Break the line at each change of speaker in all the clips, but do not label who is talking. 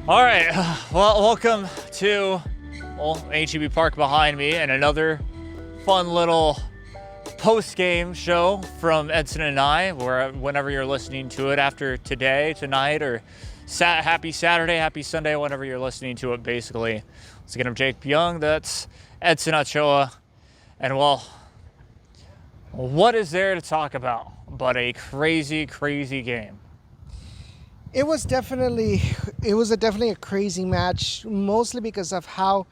All right, well, welcome to HEB Park behind me and another fun little post-game show from Edson and I, where whenever you're listening to it after today, tonight, or happy Saturday, happy Sunday, whenever you're listening to it, basically. Once again, I'm Jake Young, that's Edson Ochoa, and well, what is there to talk about but a crazy, crazy game?
It was definitely a crazy match, mostly because of how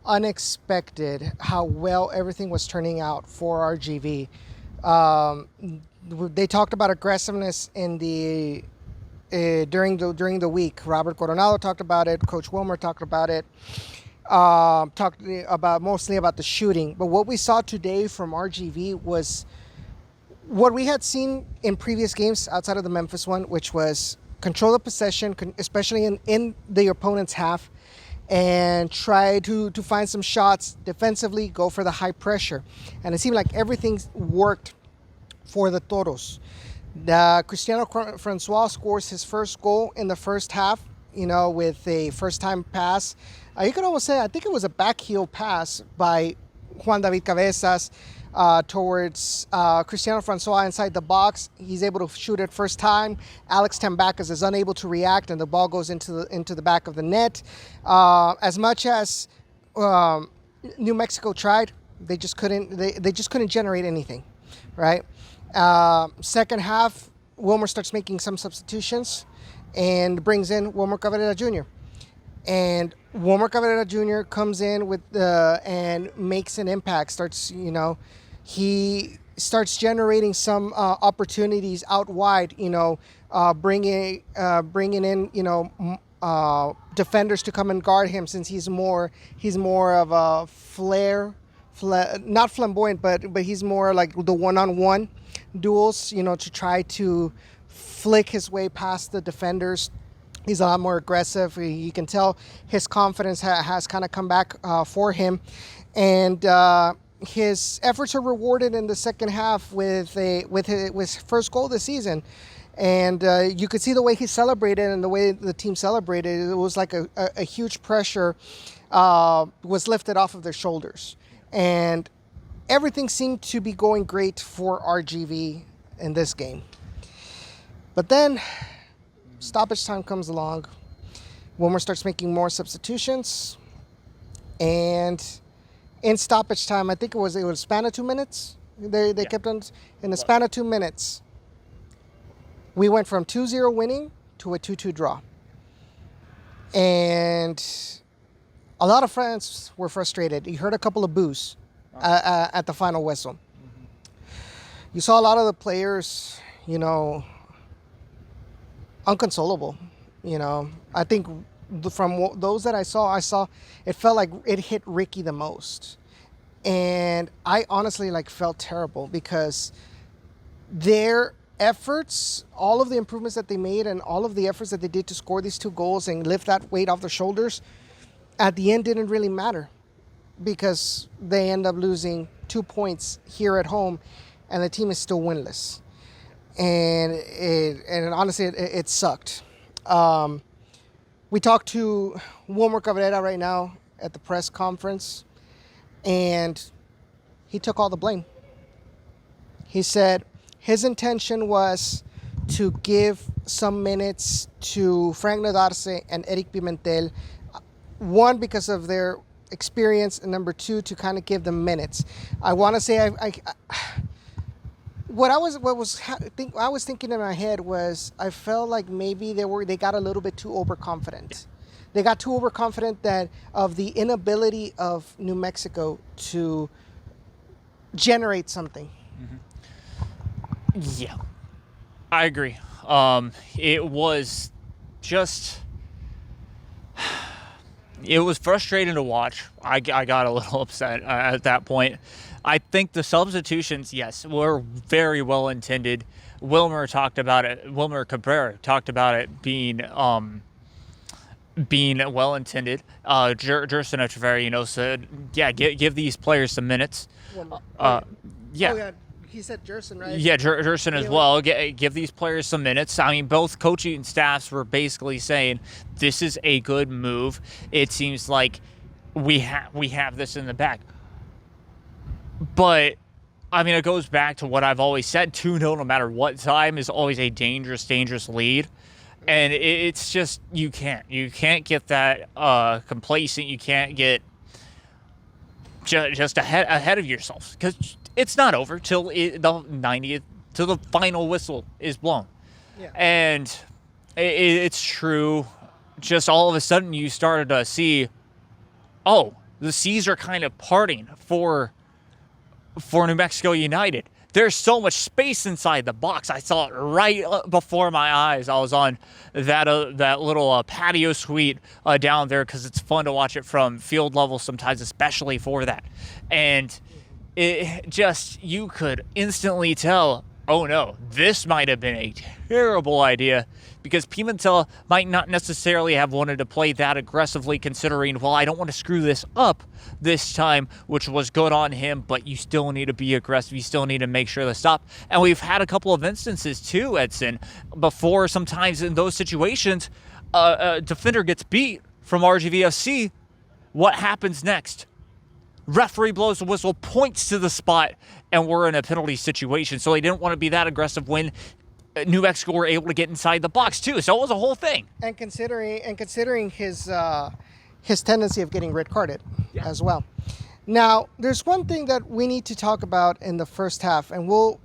unexpected, how well everything was turning out for RGV. They talked about aggressiveness in the during the week. Robert Coronado talked about it. Coach Wilmer talked about it. Talked about mostly about the shooting. But what we saw today from RGV was what we had seen in previous games outside of the Memphis one, which was control the possession, especially in the opponent's half, and try to find some shots defensively, go for the high pressure. And it seemed like everything worked for the Toros. Cristiano Francois scores his first goal in the first half, with a first-time pass. You could almost say, I think it was a backheel pass by Juan David Cabezas towards Cristiano Francois inside the box. He's able to shoot it first time. Alex Tambacas is unable to react, and the ball goes into the back of the net. As much as New Mexico tried, they just couldn't. They just couldn't generate anything, right? Second half, Wilmer starts making some substitutions and brings in Wilmer Cabrera Jr. And Wilmer Cabrera Jr. comes in with and makes an impact. He starts generating some opportunities out wide. Bringing in defenders to come and guard him, since he's more of a not flamboyant, but he's more like the one-on-one duels. To try to flick his way past the defenders. He's a lot more aggressive. You can tell his confidence has kind of come back for him, and his efforts are rewarded in the second half with his first goal this season. And you could see the way he celebrated and the way the team celebrated. It was like a huge pressure was lifted off of their shoulders, and everything seemed to be going great for RGV in this game. But then stoppage time comes along. Wilmer starts making more substitutions, and in stoppage time, I think it was a span of 2 minutes. They kept on in the span of 2 minutes. We went from 2-0 winning to a 2-2 draw, and a lot of fans were frustrated. You heard a couple of boos at the final whistle. Mm-hmm. You saw a lot of the players, unconsolable. I think from those that I saw it felt like it hit Ricky the most. And I honestly felt terrible, because their efforts, all of the improvements that they made and all of the efforts that they did to score these 2 goals and lift that weight off their shoulders, at the end didn't really matter, because they end up losing 2 points here at home and the team is still winless. And honestly, it sucked. We talked to Wilmer Cabrera right now at the press conference, and he took all the blame. He said his intention was to give some minutes to Frank Nadarce and Eric Pimentel, one, because of their experience, and number 2, to kind of give them minutes. I want to say What I was thinking in my head was, I felt like maybe they got a little bit too overconfident. They got too overconfident of the inability of New Mexico to generate something.
Mm-hmm. Yeah, I agree. It was frustrating to watch. I got a little upset at that point. I think the substitutions, yes, were very well intended. Wilmer Cabrera talked about it being well intended. Jerson Inoferio, said, yeah, give these players some minutes.
he said Jerson, right?
Yeah, Jerson as well. Give these players some minutes. I mean, both coaching staffs were basically saying this is a good move. It seems like we have this in the back. But I mean, it goes back to what I've always said: 2-0, no matter what time, is always a dangerous lead. And it's just you can't get that complacent. You can't get just ahead of yourself, because it's not over till the 90th, till the final whistle is blown.
Yeah.
And it's true. Just all of a sudden, you started to see, oh, the seas are kind of parting for New Mexico United. There's so much space inside the box. I saw it right before my eyes. I was on that little patio suite down there, because it's fun to watch it from field level sometimes, especially for that. And it just, you could instantly tell, oh no, this might have been a terrible idea, because Pimentel might not necessarily have wanted to play that aggressively, considering, well, I don't want to screw this up this time, which was good on him, but you still need to be aggressive. You still need to make sure to stop. And we've had a couple of instances too, Edson, before. Sometimes in those situations, a defender gets beat from RGVFC. What happens next? Referee blows the whistle, points to the spot, and we're in a penalty situation. So they didn't want to be that aggressive when New Mexico were able to get inside the box too. So it was a whole thing.
And considering his tendency of getting red carded as well. Now, there's one thing that we need to talk about in the first half, and we'll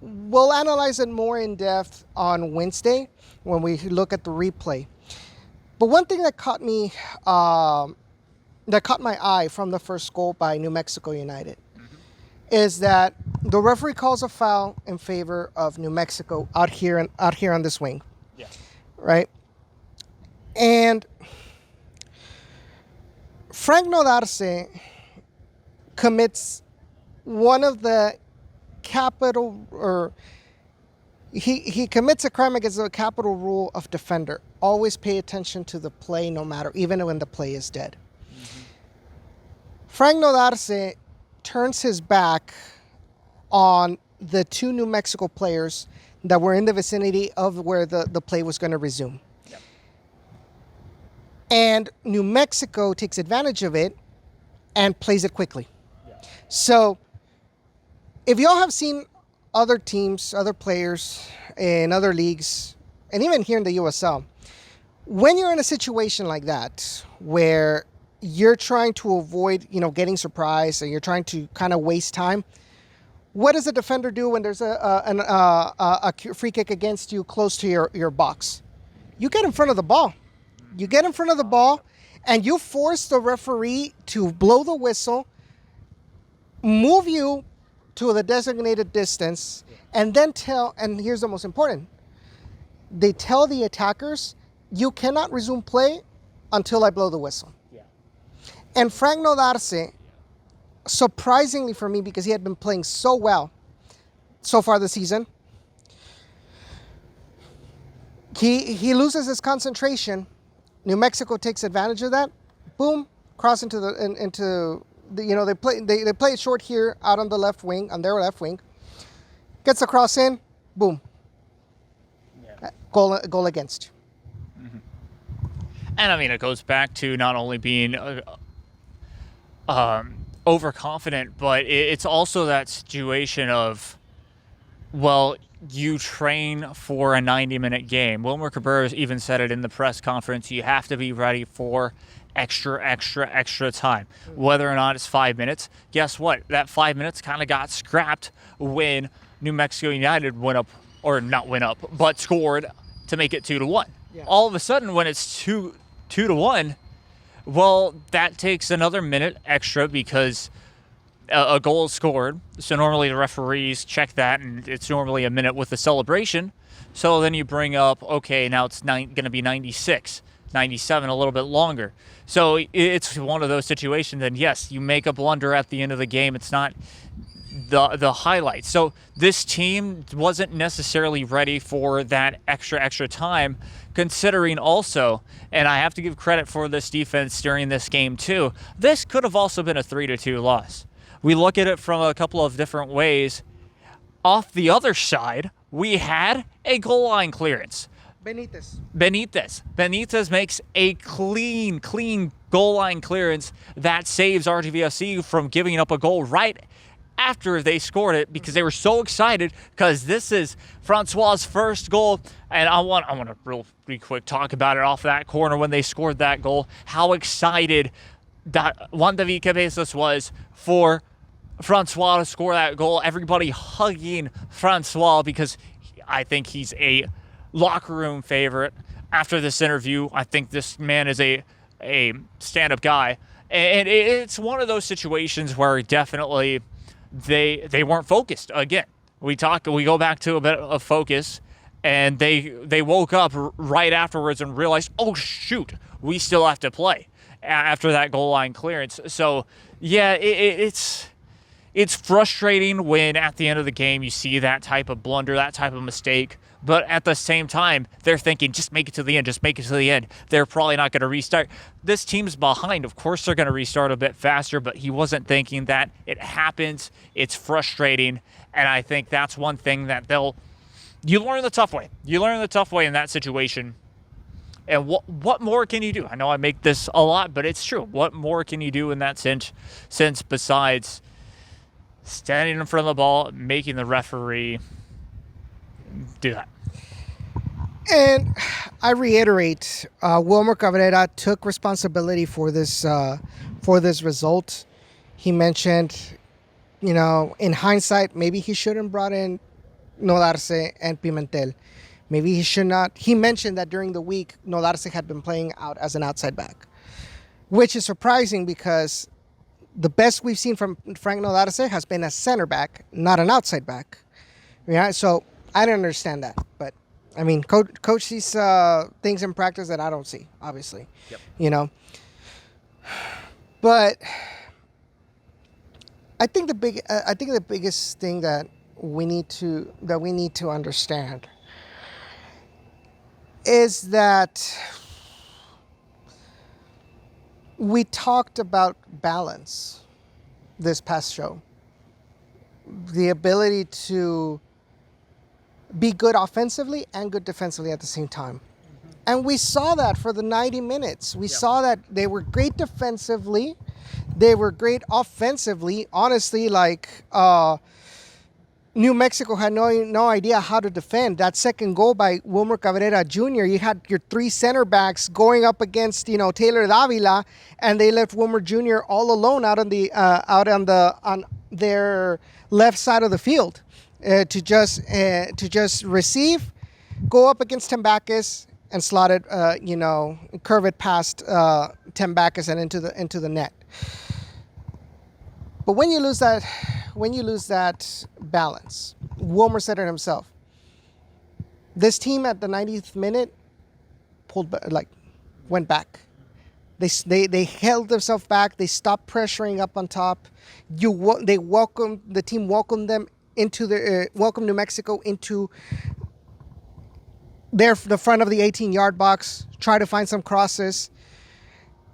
analyze it more in depth on Wednesday when we look at the replay. But one thing that caught my eye from the first goal by New Mexico United is that the referee calls a foul in favor of New Mexico out here on this wing.
Yeah.
Right? And Frank Nodarce commits one of the he commits a crime against the capital rule of defender. Always pay attention to the play, no matter, even when the play is dead. Mm-hmm. Frank Nodarce turns his back on the two New Mexico players that were in the vicinity of where the play was going to resume. Yep. And New Mexico takes advantage of it and plays it quickly. Yep. So if y'all have seen other teams, other players in other leagues, and even here in the USL, when you're in a situation like that where you're trying to avoid, getting surprised, and you're trying to kind of waste time, what does a defender do when there's a free kick against you close to your box? You get in front of the ball. You get in front of the ball, and you force the referee to blow the whistle, move you to the designated distance, and then and here's the most important, they tell the attackers, you cannot resume play until I blow the whistle. And Frank Nodarce, surprisingly for me, because he had been playing so well so far this season, he loses his concentration. New Mexico takes advantage of that. Boom, cross into they play it short here out on the left wing, on their left wing. Gets the cross in, boom. Yeah. Goal against.
Mm-hmm. And I mean, it goes back to not only being overconfident, but it's also that situation of, well, you train for a 90-minute game. Wilmer Cabrera even said it in the press conference. You have to be ready for extra time. Whether or not it's 5 minutes, guess what? That 5 minutes kind of got scrapped when New Mexico United but scored to make it 2-1. Yeah. All of a sudden, when it's 2-1, well, that takes another minute extra because a goal is scored. So normally the referees check that, and it's normally a minute with the celebration. So then you bring up, okay, now it's going to be 96, 97, a little bit longer. So it's one of those situations, and yes, you make a blunder at the end of the game. It's not the highlight. So this team wasn't necessarily ready for that extra time, considering also, and I have to give credit for this defense during this game too, this could have also been a 3-2 loss. We look at it from a couple of different ways. off the other side, we had a goal line clearance. Benitez makes a clean goal line clearance that saves RGVFC from giving up a goal right after they scored it, because they were so excited, because this is Francois' first goal. And I want to real quick talk about it off that corner when they scored that goal, how excited that Juan David Cabezas was for Francois to score that goal. Everybody hugging Francois, because I think he's a locker room favorite. After this interview, I think this man is a stand-up guy. And it's one of those situations where definitely they weren't focused. Again, we go back to a bit of focus, and they woke up right afterwards and realized, oh shoot, we still have to play after that goal line clearance. So yeah, it's frustrating when at the end of the game you see that type of blunder, that type of mistake. But at the same time, they're thinking, just make it to the end, just make it to the end. They're probably not going to restart. This team's behind. Of course they're going to restart a bit faster, but he wasn't thinking that. It happens. It's frustrating. And I think that's one thing that you learn the tough way. You learn the tough way in that situation. And what more can you do? I know I make this a lot, but it's true. What more can you do in that sense besides standing in front of the ball, making the referee do that?
And I reiterate, Wilmer Cabrera took responsibility for this result. He mentioned, in hindsight, maybe he shouldn't brought in Nodarse and Pimentel. Maybe he should not. He mentioned that during the week, Nodarse had been playing out as an outside back, which is surprising because the best we've seen from Frank Nodarse has been a center back, not an outside back. Yeah, so I don't understand that. But, I mean, coach sees things in practice that I don't see, obviously. Yep. But I think the biggest thing that we need to understand is that we talked about balance this past show. The ability to be good offensively and good defensively at the same time. Mm-hmm. And we saw that for the 90 minutes. We saw that they were great defensively. They were great offensively. Honestly, New Mexico had no idea how to defend. That second goal by Wilmer Cabrera Jr., you had your three center backs going up against, Taylor Davila, and they left Wilmer Jr. all alone out on their left side of the field to just receive, go up against Tambakis, and slot it, curve it past Tambakis and into the net. But when you lose that balance, Wilmer said it himself. This team at the 90th minute went back. They held themselves back. They stopped pressuring up on top. The team welcomed them welcomed New Mexico into the front of the 18-yard box. Try to find some crosses,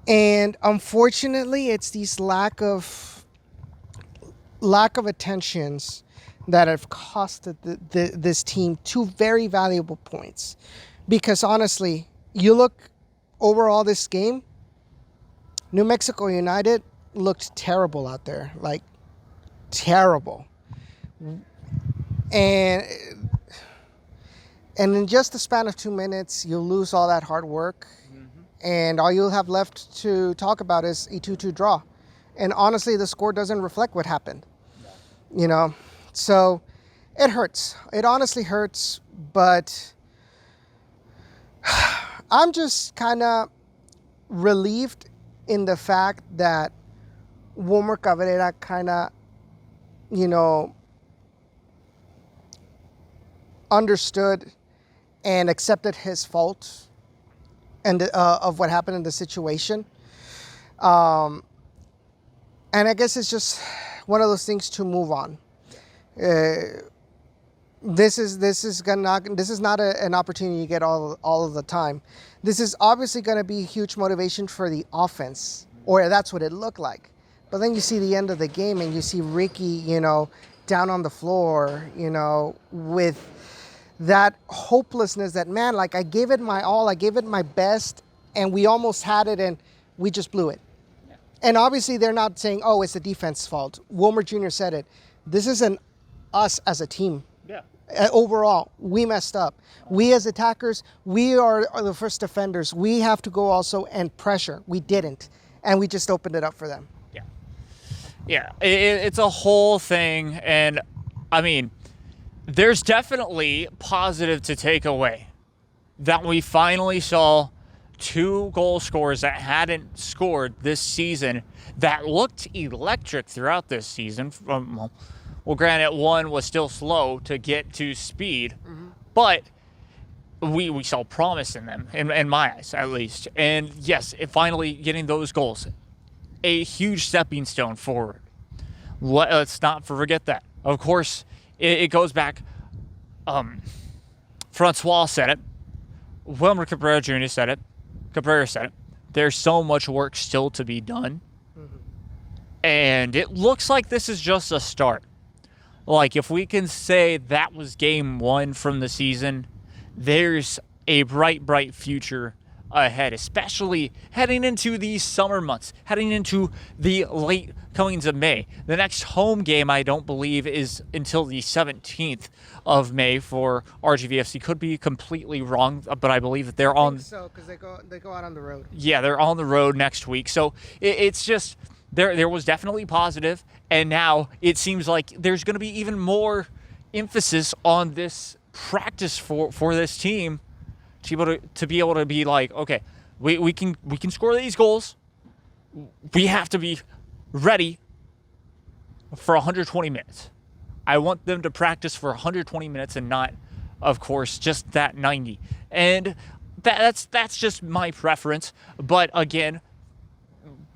and unfortunately, it's these lack of attentions that have costed this team two very valuable points. Because honestly, you look overall this game, New Mexico United looked terrible out there, terrible. And in just the span of 2 minutes, you'll lose all that hard work. Mm-hmm. And all you'll have left to talk about is a 2-2 draw. And honestly, the score doesn't reflect what happened. No. So it hurts. It honestly hurts. But I'm just kind of relieved in the fact that Wilmer Cabrera kind of, understood and accepted his fault and of what happened in the situation. And I guess it's just one of those things to move on. This is not an opportunity you get all of the time. This is obviously going to be huge motivation for the offense, or that's what it looked like. But then you see the end of the game and you see Ricky, down on the floor, with that hopelessness that, man, like I gave it my all, I gave it my best, and we almost had it and we just blew it. Yeah. And obviously they're not saying, oh, it's the defense's fault. Wilmer Jr. said it. This isn't us as a team.
Yeah.
Overall, we messed up. We as attackers, we are the first defenders. We have to go also and pressure. We didn't. And we just opened it up for them.
Yeah. Yeah. It's a whole thing. And I mean, there's definitely positive to take away that we finally saw 2 goal scorers that hadn't scored this season that looked electric throughout this season. Well, granted, one was still slow to get to speed, but we saw promise in them, in my eyes at least. And yes, finally getting those goals, a huge stepping stone forward. Let's not forget that. Of course, it goes back. Francois said it. Wilmer Cabrera Jr. said it. Cabrera said it. There's so much work still to be done. And it looks like this is just a start. Like, if we can say that was game 1 from the season, there's a bright future ahead, especially heading into these summer months, heading into the late comings of May. The next home game, I don't believe, is until the 17th of May for RGVFC. Could be completely wrong, but I believe that they're on.
I think so, because they go out on the road.
Yeah, they're on the road next week. So it's just there was definitely positive, and now it seems like there's going to be even more emphasis on this practice for this team to be able to be like, okay, we can score these goals. We have to be ready for 120 minutes. I want them to practice for 120 minutes and not, of course, just that 90. And that's just my preference. But again,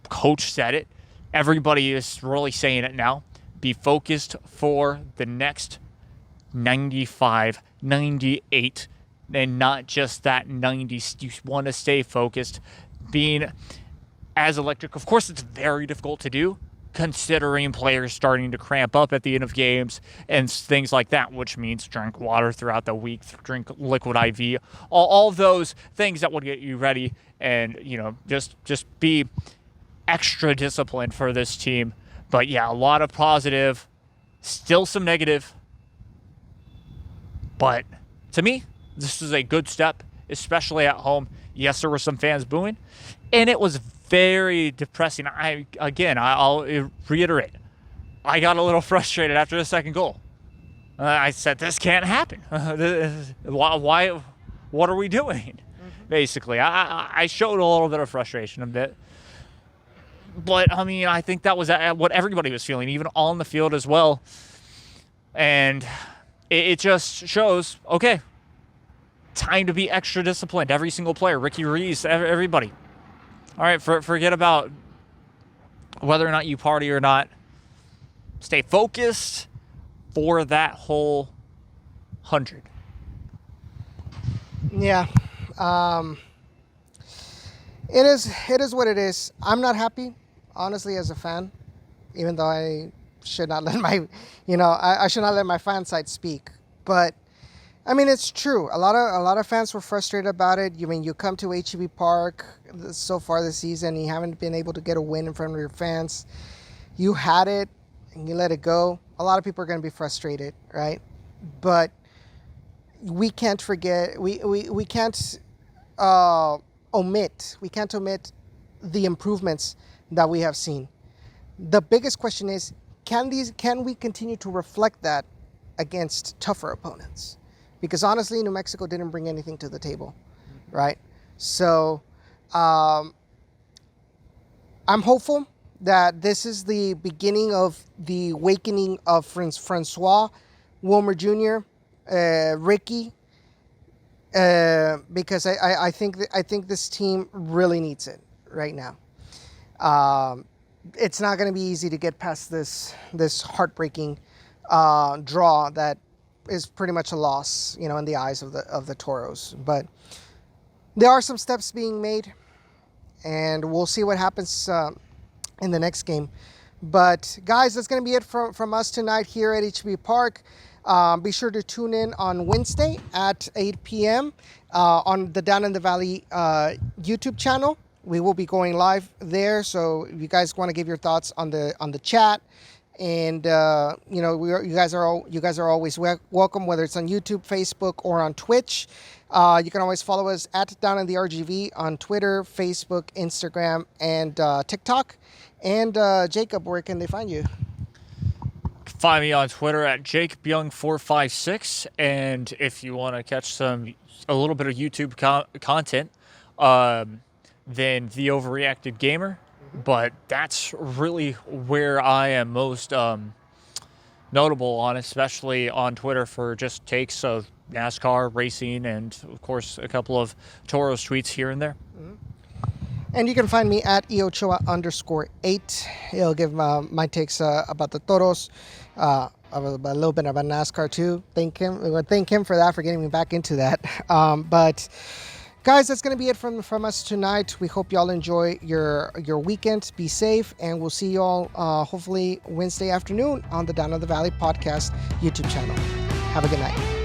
coach said it. Everybody is really saying it now. Be focused for the next 95, 98, and not just that 90. You want to stay focused, being as electric. Of course, it's very difficult to do, considering players starting to cramp up at the end of games and things like that, which means drink water throughout the week, drink liquid IV, all those things that would get you ready, and just be extra disciplined for this team. But yeah, a lot of positive, still some negative, but to me, this is a good step, especially at home. Yes, there were some fans booing, and it was very depressing. I'll reiterate, I got a little frustrated after the second goal. I said, this can't happen. Why? What are we doing? Basically, I showed a little bit of frustration a bit. But, I mean, I think that was what everybody was feeling, even on the field as well. And it just shows, okay, time to be extra disciplined. Every single player, Ricky Reese, everybody. All right, forget about whether or not you party or not. Stay focused for that whole 100.
Yeah. It is what it is. I'm not happy, honestly, as a fan, even though I should not let I should not let my fan side speak. But I mean, it's true. A lot of fans were frustrated about it. You come to HEB Park so far this season, you haven't been able to get a win in front of your fans. You had it and you let it go. A lot of people are going to be frustrated, right? But we can't forget. We can't omit the improvements that we have seen. The biggest question is, can we continue to reflect that against tougher opponents? Because honestly, New Mexico didn't bring anything to the table, right? So I'm hopeful that this is the beginning of the awakening of Francois, Wilmer Jr., Ricky, because I think this team really needs it right now. It's not going to be easy to get past this heartbreaking draw that is pretty much a loss, in the eyes of the Toros. But there are some steps being made, and we'll see what happens in the next game. But guys, that's going to be it from us tonight here at HB Park. Be sure to tune in on Wednesday at 8 p.m. On the Down in the Valley YouTube channel. We will be going live there, so if you guys want to give your thoughts on the chat, and you guys are always welcome, whether it's on YouTube, Facebook, or on Twitch. You can always follow us at Down in the RGV on Twitter, Facebook, Instagram, and TikTok. And Jacob, where can they find you?
Find me on Twitter at JakeByoung456, and if you want to catch a little bit of YouTube content, then The Overreacted Gamer. But that's really where I am most notable on, especially on Twitter, for just takes of NASCAR, racing, and of course a couple of Toro's tweets here and there.
And you can find me at Ochoa_8. It'll give my takes about the Toros, a little bit about NASCAR too. Thank him for that, for getting me back into that. But guys, that's going to be it from us tonight. We hope y'all enjoy your weekend. Be safe, and we'll see y'all hopefully Wednesday afternoon on the Down of the Valley podcast YouTube channel. Have a good night.